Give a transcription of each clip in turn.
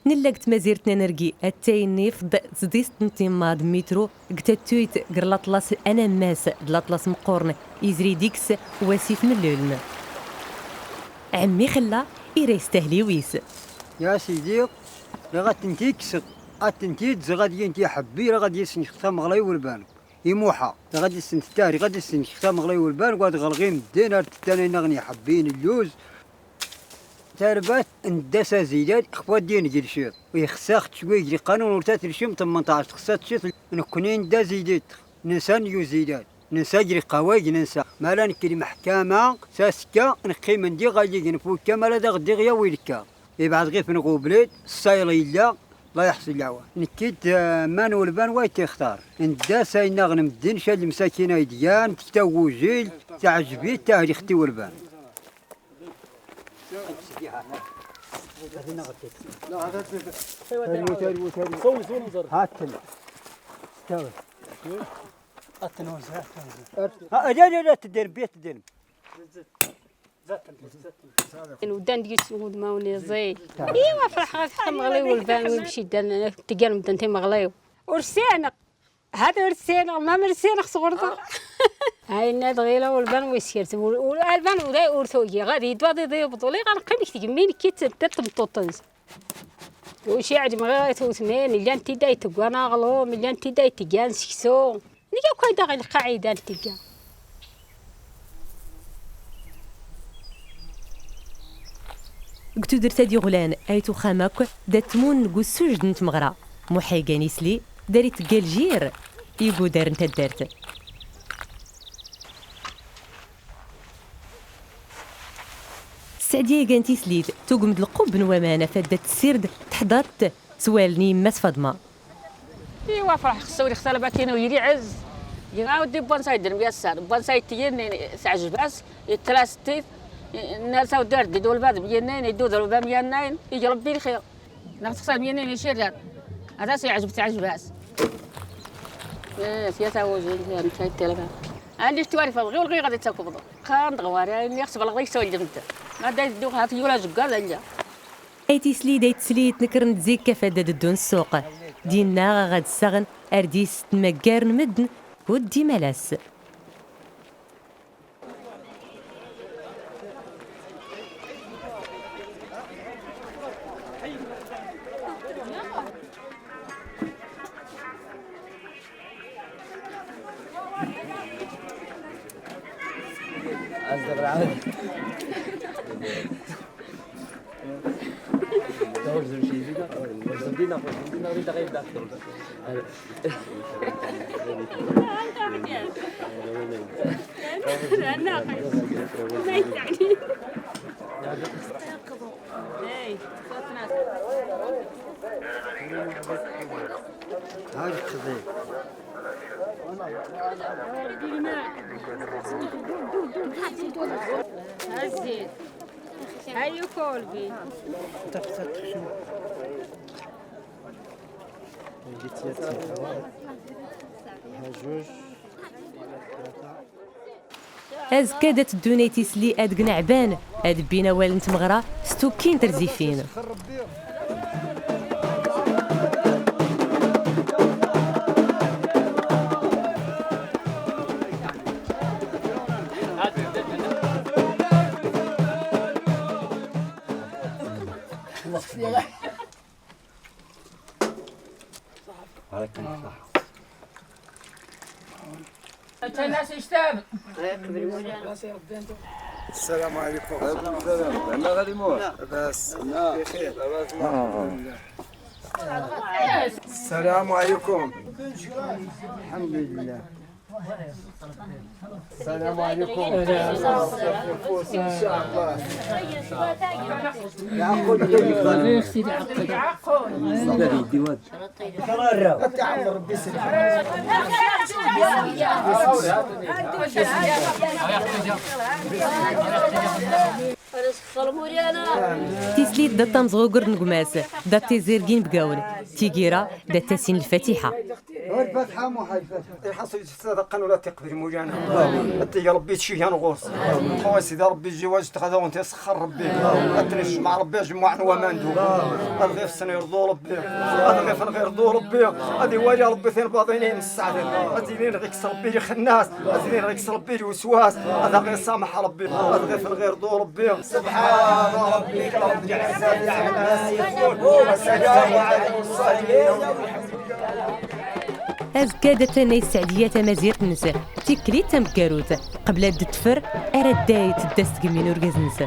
نلقت مزيرتنا نرقي التايني في زديست نتيماد مترو قتتويت قرلاطلاس انا ماس دلاطلاس مقورن يزري ديكس واسيف نلولن عمي خلا يستهلي ويس يا سيدي لغا تنتيكس اتنتيد زغادي انت حبي غادي يسنختها مغلاي والبان يموحا غادي يسنتاري غادي يسنختها مغلاي والبان وغادي غلغيم الدينار تاني نغني حبين اللوز تربات ندسا زيدات اخوات دين ديال الشيط ويخساخت شويه ديال قانون ورتات الشيم 18 خسات شيط نكونين دا زيدات نسان يو زيدات ننسى جري قواي ننسى مالا نكري محكمة ساسكا نقيم ندي غادي نفوت كمالا دا غدي غيا ويلكا يبعد غير في نغوبليت الصايلة إلا لا يحصل العوا نكيت مان والبان واي تختار ندا ساينا غنمدين شاد المساكين ايديان تستوو جيل تعجبي تاعي اختي والبان لا هذا هاتل استوى التنوز لا تدير بيت تدير ودان ديس ود ماوني زي ايوا فرح مغلي والبان ويمشي دان تقال مدنتي مغليو ورسينا هذا ورسينا ما مرسينا خصغرطه هاي الناد غيلا والبان ويسيرت والبان ودا ورثوي غادي يدوي بطولي غنقيم تجمين كيت تطمطوطنز وشي عاد مغا توثمين اللي انت دايت وانا غلو اللي انت دايت كان سكسو نيجا كايدا غير القاعده تيجا قلت درت هادي غلان ايتو خامك داتمون نقول سجد نتمغرا محيقاني نسلي داريت قال جير يقو دار انت دارت السعديه كانتي سليت توقمد القب نوامانه فدات السرد تحضرت سوالني ما فاطمه ايوا فرح خصو يختار باكينو يري عز يعاود بونساي دير بياسار بونساي تيين سعجباس يتراستي الناس ودار دول بعد بينين يدودوا باميانين يجي ربي الخير نخصص بينين يشير هذا سيعجب تعجباس سياسه وجه نتاي التلفون عندي تواريف غير غير غادي تاكل خام دغواري يخصب الله يسوي الجمد غادا يدوها في ولا جكار لا ايتي سلي دايت سليت نكر نتزيك كفادة الدون السوق دينا غاد السغن ارديس تمكار نمدن ودي ملاس هاي كولبي از كادت دونيتي سلي اد قنعبان اد بينا والنت مغرا ستوكين ترزيفين الناس يشتاب السلام عليكم. السلام. انا غادي مور. لاباس؟ بخير. السلام عليكم. الحمد لله السلام عليكم. الفوس ان شاء الله. يعقل تعمر ربي يسلمك. تيسليت دا تمزغوغر نقماس دا تيزيركين بقاون تيجيرا دا تاسين الفاتحة والفتحة مو حاجة يحصل صدقا ولا تقبل مولانا انت يا ربي تشي نغوص خويا سيدي ربي الجواز تخذا وانت يسخر ربي اتنش مع ربي جمع وماندو هذا غير السنه يرضو ربي هذا غير فن غير يرضو ربي هذه والي ربي ثين باطنين السعد هذه غيكس ربي لي خناس هذه غيكس ربي لي وسواس هذا غير سامح ربي هذا غير فن غير يرضو ربي سبحان ربك رب العزه عما يصفون وسلام على المرسلين. أزكاد تاني السعدية مزير نسا تيكلي تمكاروت قبل الدتفر أرى دايت الدست من ورقز نسا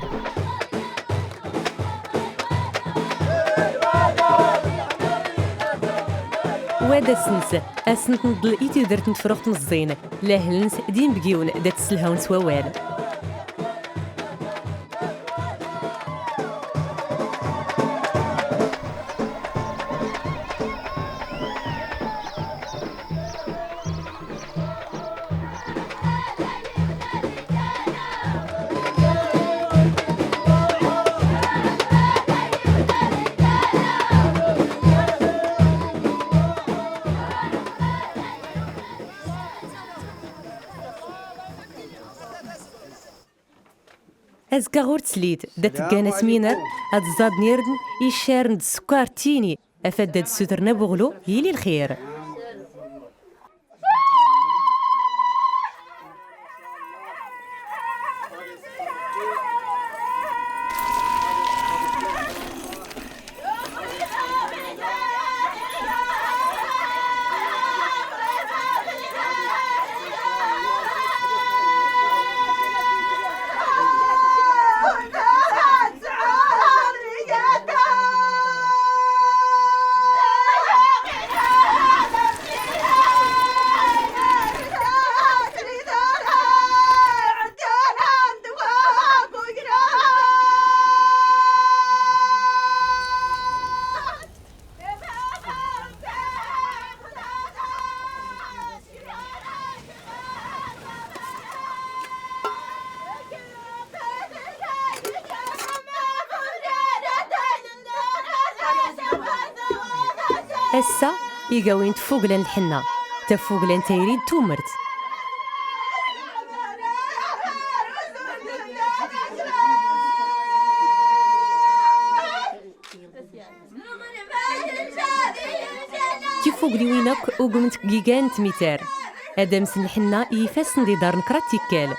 وادا السنسة أسنت نضل إيتي درت نتفرغت مزينة لاهلنس دين بقيون دات سلهاون سووال أزكا غور تسليت دات كانا سمينر هاد الزاد نيردن يشارن السكر تيني أفاد داد السوتر نبغلو يلي الخير هسا يقاوين تفوقلان الحنة تفوقلان تايرين تومرت تفوقلي وينك وقمت جيجان تميتار ادم سن الحنة يفاسن دي دار نكرات تيكال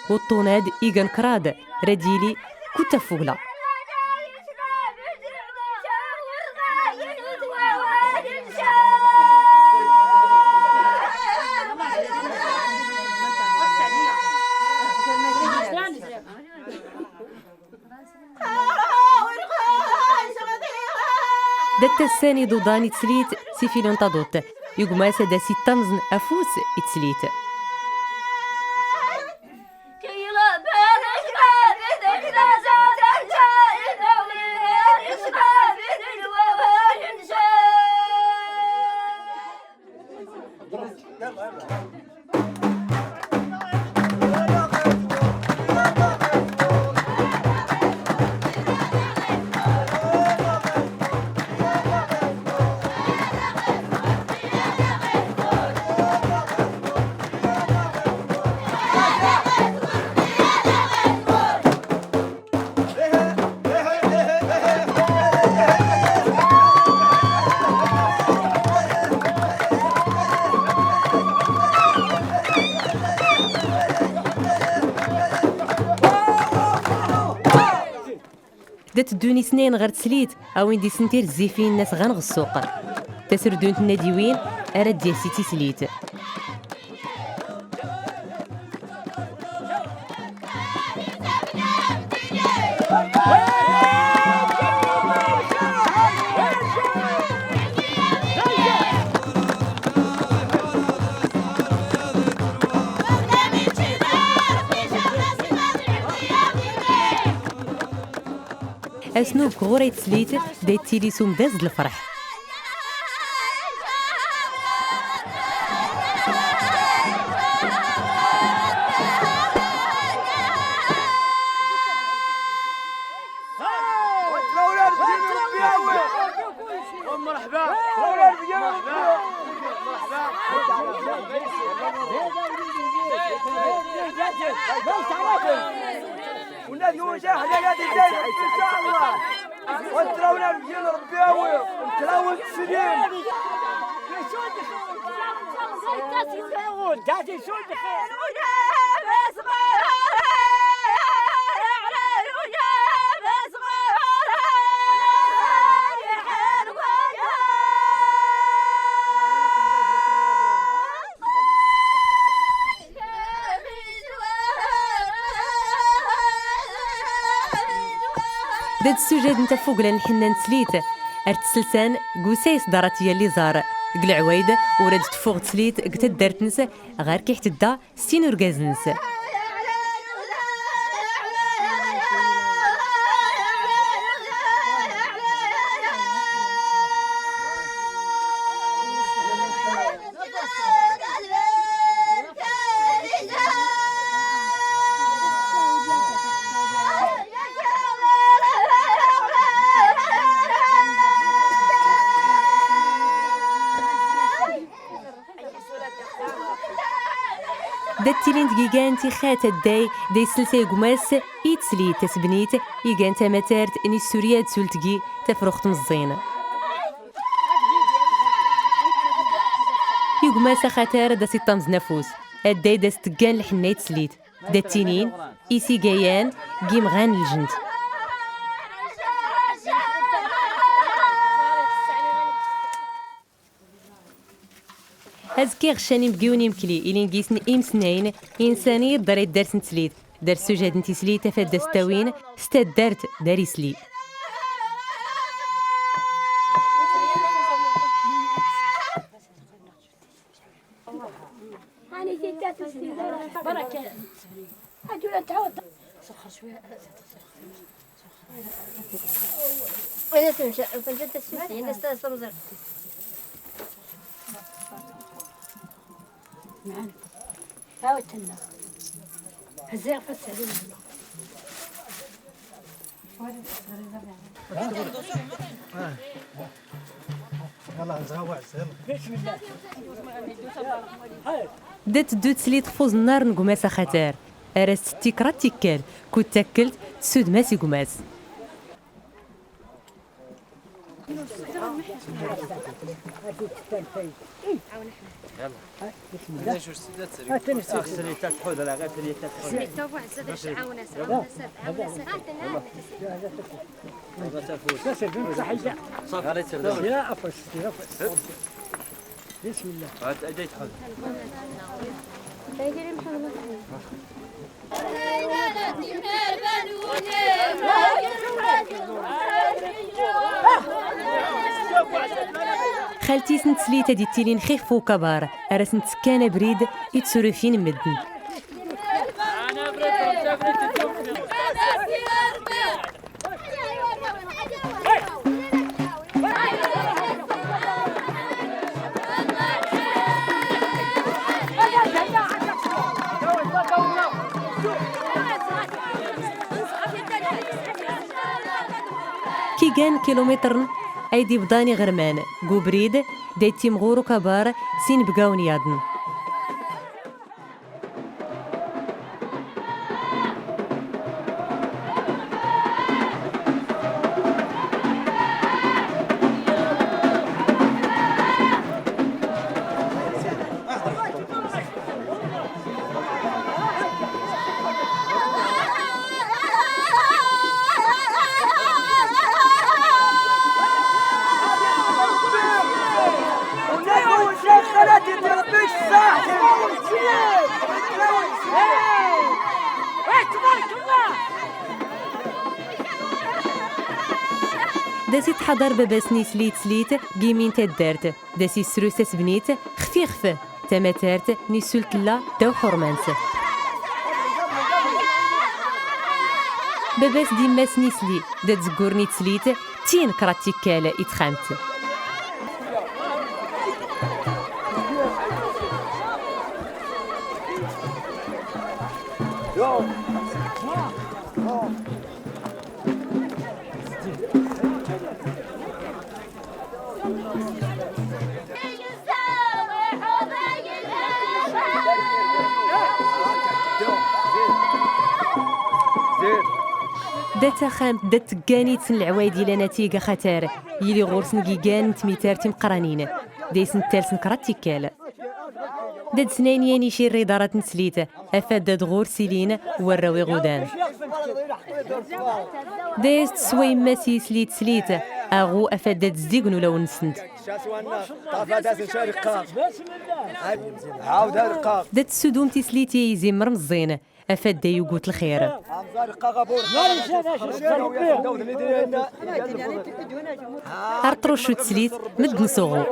والطوناد يقان كراد رديلي كنت فوقلا دات الثاني دوداني تسليت سيفيلون تادوت يقما سادا سي تمزن افوس يتسليت دات دوني سنين غير تسليت او ندي سنتير الزيفين الناس غنغ السوق تسردون الناديوين اراد ديال سيتي سليت اسنوب غوري تسليت دايت تيليسوم داز الفرح مرحبا مرحبا والنبي وجاه يدي ان شاء الله وتراونا رجال ربياوي وتراون السليم داد السجاد نتا فوق لان الحنان تسليت ارتسلسان قوسيس دارت يا اللي زار قل عوايد وراد تفوق تسليت قتا دارت نسا غير كي حتدا ستين ورقاز نسا دات تيلين دقيقان تيخات الداي داي سلسي قماس يتسلي تسبنيت يقان تاماتارت اني السوريات سولتقي تفرخت مزينة يقماس خاتار دا ستامز نفوس الداي دا ستقان لحنايت سليت دات تينين إيسي قايان قيم غان الجنت هزكي غشاني مبقيوني مكلي إلين قيسني إمسنين إنساني داري دارس نتسليت دار سجاد نتي سليت فاد داستاوين ستاد دارت داري سلي بركة هجونا تعود وإذا تمشي فجأة السوسي إذا استمزر معنا هاوتنا هزيغ فسرين دات دو تسليت فوز النار نقماس خطر أراس تيكرا تيكال كنت تاكلت تسود ماسي قماس بسم الله خالتي سنت سليته دي تيلين خيخ فوق كبار أراس نتسكان بريد يتسرفين مدن كي كان كيلومتر ايدي بضاني غرمان قوبريد دايتي مغورو كبار سين بقاون يادن داسي تحضر باباسني سليت قيمين تدارت داسي سروسة سبنيت خفي خفه تماتارت نيسولت لا داو حرمانس باباس ديما سنيسلي دات زكورني تسليت تين كراتي كالا يتخامت داتا خام دات كانيت سن العوايدي لا نتيجة خطر يلي غورسن كيكان تميتارتي مقرانين دايسن تالسن كراتيكال داد سنين ياني شي ريدارات نسليته افاد داد غور سيلين وراوي غودان دايست سوي ماسي سليته اغو افاد داد زيغنو لو نسنت داد السدوم تسليتي يزمر مزين افاد دا يقوت الخير ارطرو شو تسليت مد نسوغو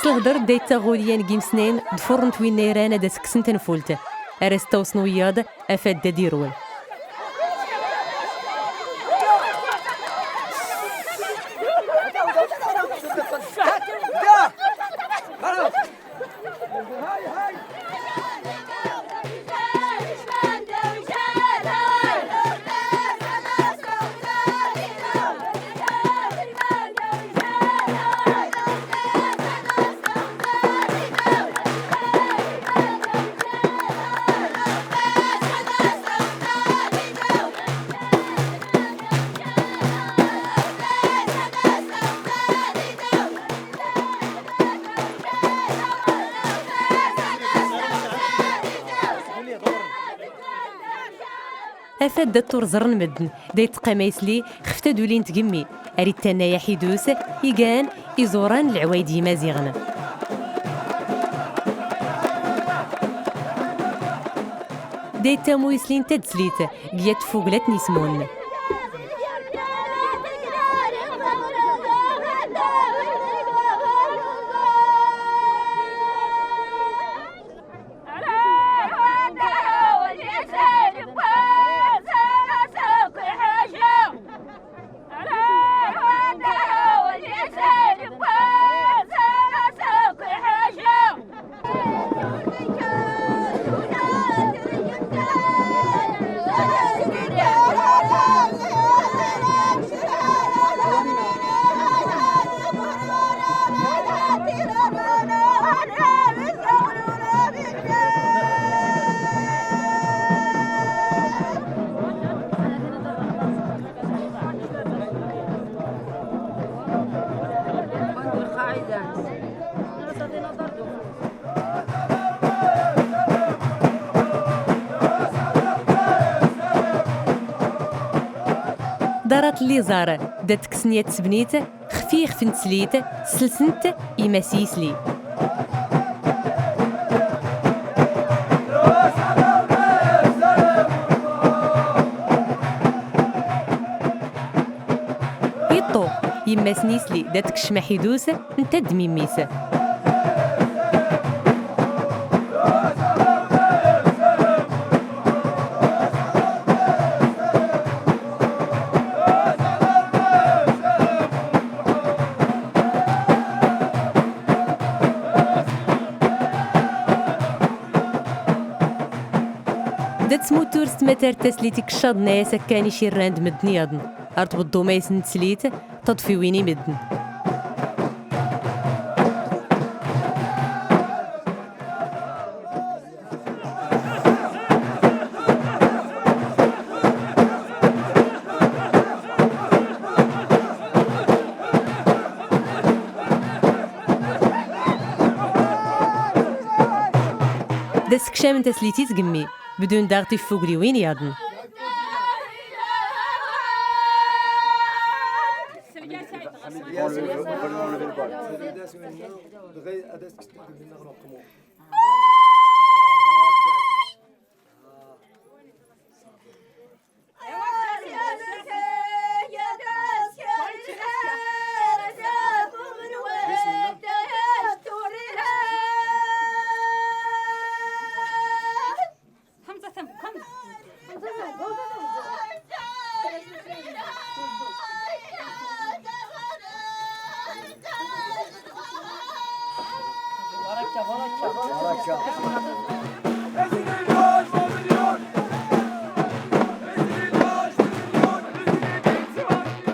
سلهدر دايت تاغوليان كيم سنين دفرنت وين نيرانا دا سكسن تنفولته ارستا وصنوياض افاد دا ديرول افاد دا الطور زرن مدن دايت قميسلي خفتا دولين تقمي اريد تنايا حيدوس يقان يزوران العوايدي مازيغن دايت تامو يسلين تدسليت قيات فوقلات نسمون دارت اللي زارة دات كسنيات سبنيت خفيخ في نسليت سلسنت إماسيسلي يطو يما سنيسلي دات كشمة حيدوسة انت دميميسة دات سموتور ستمتر تسليتي كشاد ناس كاني شي راند مدن يضن ارتبطو مايس نتسليت تطفي ويني مدن داس كشام تسليتي تقمي بدون داغتي فوقلي وين ياضن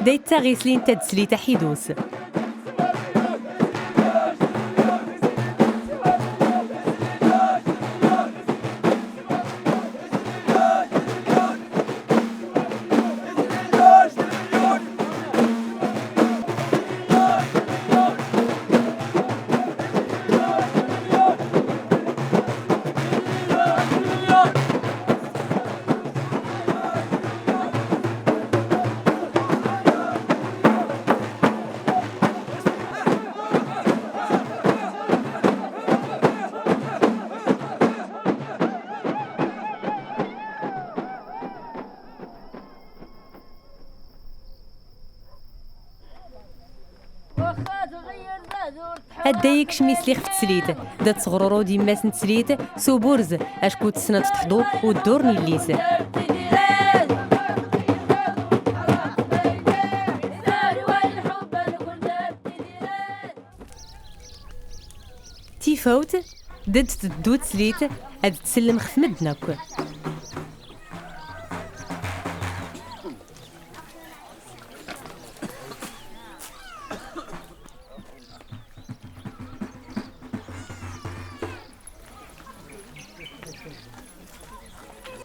دايت تاغيسلين تدسلي تحيدوس هدايك شميس لي خفت سليت دات صغرورو ديما سنت سليت سو بورز اشكو تسنى تحضو ودورني الليس تيفوت دد تدوت سليت هاد تسلم خفمدناك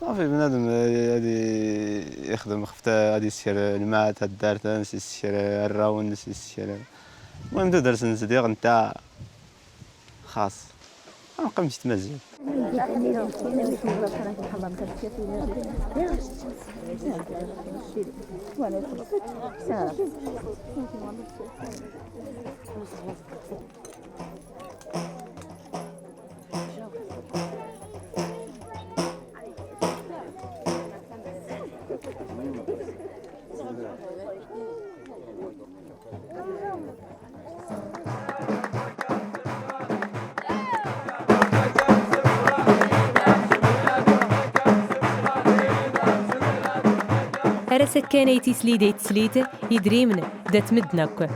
صافي بنادم غادي يخدم خفته غادي يسير المات هاد الدار يسير الراون يسير المهم تدرس نزديق نتاع خاص ما نقمش تمزيد هرسك كان يتسلي ديت سليت يدري من دات مدناك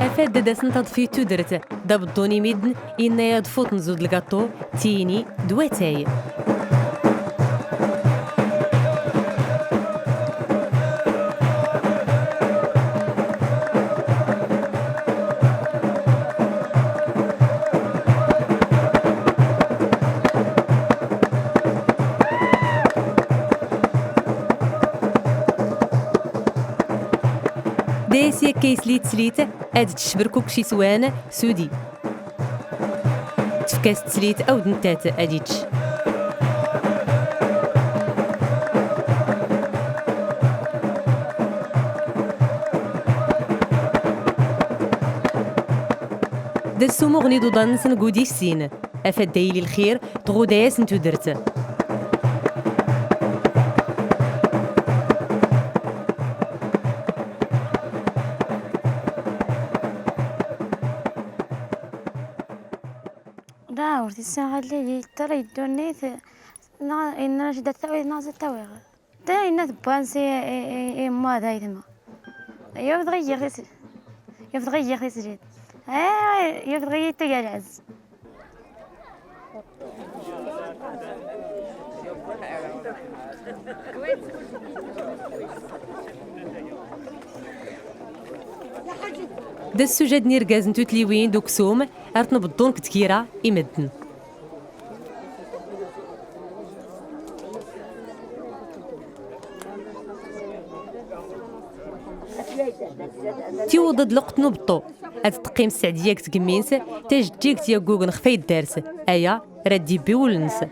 افاد دا سنتض في تودرت دا بدوني مدن إنا يضفوت نزود الكاطو تيني دواتاي دايسيا كيسليت سليت اد تشبركو كشي سوان سودي تفكاس تسليت او دنتات اديتش دسو مغني دو دانسن قودي السين افاد دايلي الخير تغوداياس نتو درت داورتي الساعة اللي ترى يدوني إن جدت تاوي نازل تاوي تا إن تبانسي ما دايتما يفتغير سجد يفتغير تجال عز دا السجاد نيركاز نتو تليوين دوك سوم ارتنا بالدون كتكيرا يمدن تيوضد لقط نبطو اتقيم السعديه كتكمينس تاجديك تيا كوكن خفاي الدارس ايا ردي بي ولنس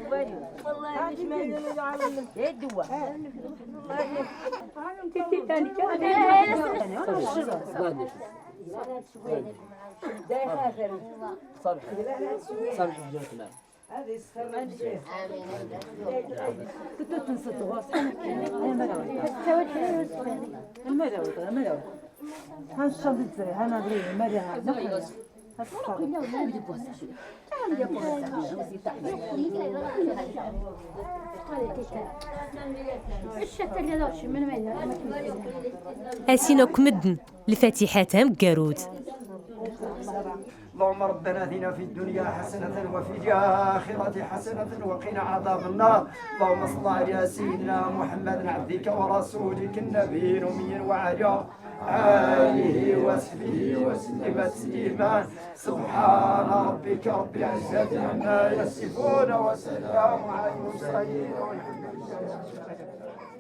أسينك مدن لفاتحتها مقارود اللهم ربنا اتنا في الدنيا حسنة وفي الآخرة حسنة وقنا عذاب النار اللهم صل على سيدنا محمد عبدك ورسولك النبي الأمي وعلى آله وصحبه وسلم تسليما سبحان ربك رب العزة عما يصفون وسلام على المرسلين والحمد لله.